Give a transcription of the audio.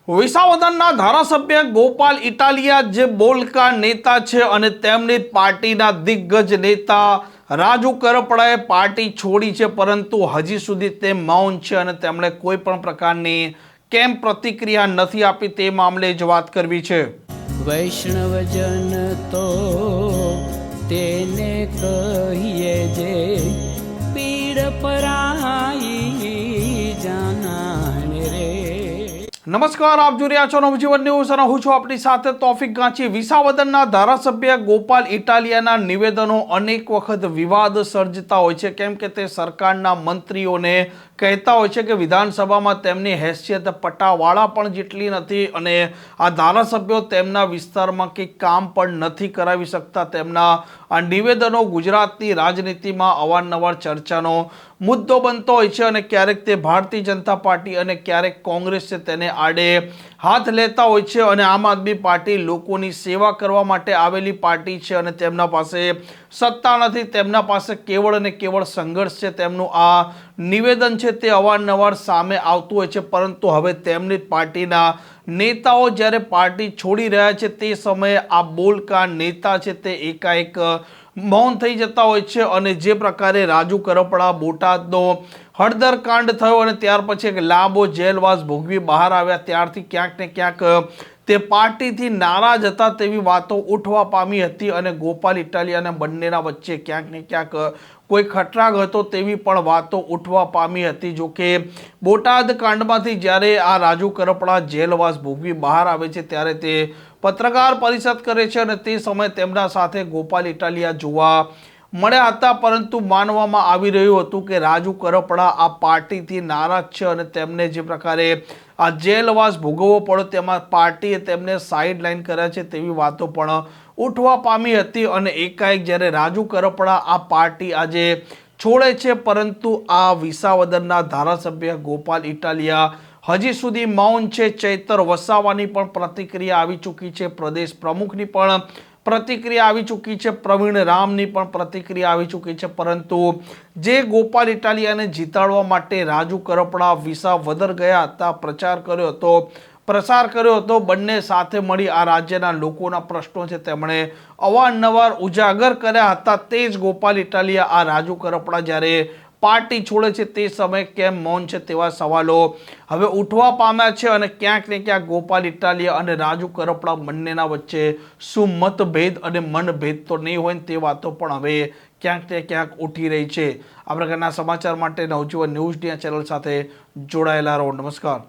વિસાવદરના ધારાસભ્ય ગોપાલ ઇટાલિયા જે બોલકા નેતા છે અને તેમની પાર્ટીના દિગ્ગજ નેતા રાજુ કરપડાએ પાર્ટી છોડી છે, પરંતુ હજી સુધી તે મૌન છે અને તેમણે કોઈ પણ પ્રકારની કેમ પ્રતિક્રિયા નથી આપી તે મામલે જ વાત કરવી છે। વૈષ્ણવજન તો તેને કહીએ જે પીડ પરાઈ જાનાને રે। નમસ્કાર, આપ જોઈ રહ્યા છો નવજીવન ન્યૂઝ અને હું છું આપની સાથે તોફિક ગાંચી। વિસાવદરના ધારાસભ્ય ગોપાલ ઇટાલિયાના નિવેદનો અનેક વખત વિવાદ સર્જતા હોય છે, કેમ કે તે સરકારના મંત્રીઓને કહેતા હોય છે કે વિધાનસભામાં તેમની હેસિયત પટાવાળા પણ જેટલી નથી અને આ ધારાસભ્યો તેમના વિસ્તારમાં કંઈ કામ પણ નથી કરાવી શકતા। તેમના આ નિવેદનો ગુજરાતની રાજનીતિમાં અવારનવાર ચર્ચાનો મુદ્દો બનતો હોય છે અને ક્યારેક તે ભારતીય જનતા પાર્ટી અને ક્યારેક કોંગ્રેસ છે તેને આડે હાથ લેતા હોય છે અને આમ આદમી પાર્ટી લોકોની સેવા કરવા માટે આવેલી પાર્ટી છે અને તેમના પાસે સત્તા નથી, તેમના પાસે કેવળ અને કેવળ સંઘર્ષ છે। તેમનું આ નિવેદન છે તે અવારનવાર સામે આવતું હોય છે, પરંતુ હવે તેમની પાર્ટીના નેતાઓ જ્યારે પાર્ટી છોડી રહ્યા છે તે સમયે આ બોલકા નેતા છે તે એકાએક મૌન થઈ જતા હોય છે અને જે પ્રકારે રાજુ કરપડા બોટાદનો હળદર કાંડ થયો અને ત્યાર પછી એક લાંબો જેલવાસ ભોગવી બહાર આવ્યા ત્યારથી ક્યાંક ને ક્યાંક તે પાર્ટીથી નારાજ હતા તેવી વાતો ઉઠવા પામી હતી અને ગોપાલ ઇટાલિયાના બંનેના વચ્ચે ક્યાંક ને ક્યાંક કોઈ ખટરાગ હતો તેવી પણ વાતો ઉઠવા પામી હતી। જો કે બોટાદ કાંડમાંથી જ્યારે આ રાજુ કરપડા જેલવાસ ભોગવી બહાર આવે છે ત્યારે તે પત્રકાર પરિષદ કરે છે અને તે સમયે તેમના સાથે ગોપાલ ઇટાલિયા જોવા મળ્યા હતા, પરંતુ માનવામાં આવી રહ્યું હતું કે રાજુ કરપડા આ પાર્ટીથી નારાજ છે અને તેમને જે પ્રકારે આ જેલવાસ ભોગવવો પડ્યો તેમાં પાર્ટીએ તેમને સાઇડલાઇન કર્યા છે તેવી વાતો પણ ઉઠવા પામી હતી અને એકાએક જ્યારે રાજુ કરપડા આ પાર્ટી આજે છોડે છે, પરંતુ આ વિસાવદરના ધારાસભ્ય ગોપાલ ઇટાલિયા હજી સુધી મૌન છે। ચૈતર વસાવાની પણ પ્રતિક્રિયા આવી ચૂકી છે, પ્રદેશ પ્રમુખની પણ પ્રતિક્રિયા આવી ચૂકી છે, પ્રવીણ રામની પણ પ્રતિક્રિયા આવી ચૂકી છે, પરંતુ જે ગોપાલ ઇટાલિયાને જીતાડવા માટે રાજુ કરપડા વિસાવદર ગયા હતા, પ્રસાર કર્યો હતો, બંને સાથે મળી આ રાજ્યના લોકોના પ્રશ્નો છે તેમણે અવારનવાર ઉજાગર કર્યા હતા। તે જ ગોપાલ ઇટાલિયા આ રાજુ કરપડા જ્યારે પાર્ટી છોડે છે તે સમયે કેમ મૌન છે તેવા સવાલો હવે ઉઠવા પામ્યા છે અને ક્યાંક ને ક્યાંક ગોપાલ ઇટાલિયા અને રાજુ કરપડા બંનેના વચ્ચે શું મતભેદ અને મનભેદ તો નહીં હોય તે વાતો પણ હવે ક્યાંક ને ક્યાંક ઉઠી રહી છે। આ પ્રકારના સમાચાર માટે નવજીવન ન્યૂઝ ચેનલ સાથે જોડાયેલા રહો। નમસ્કાર।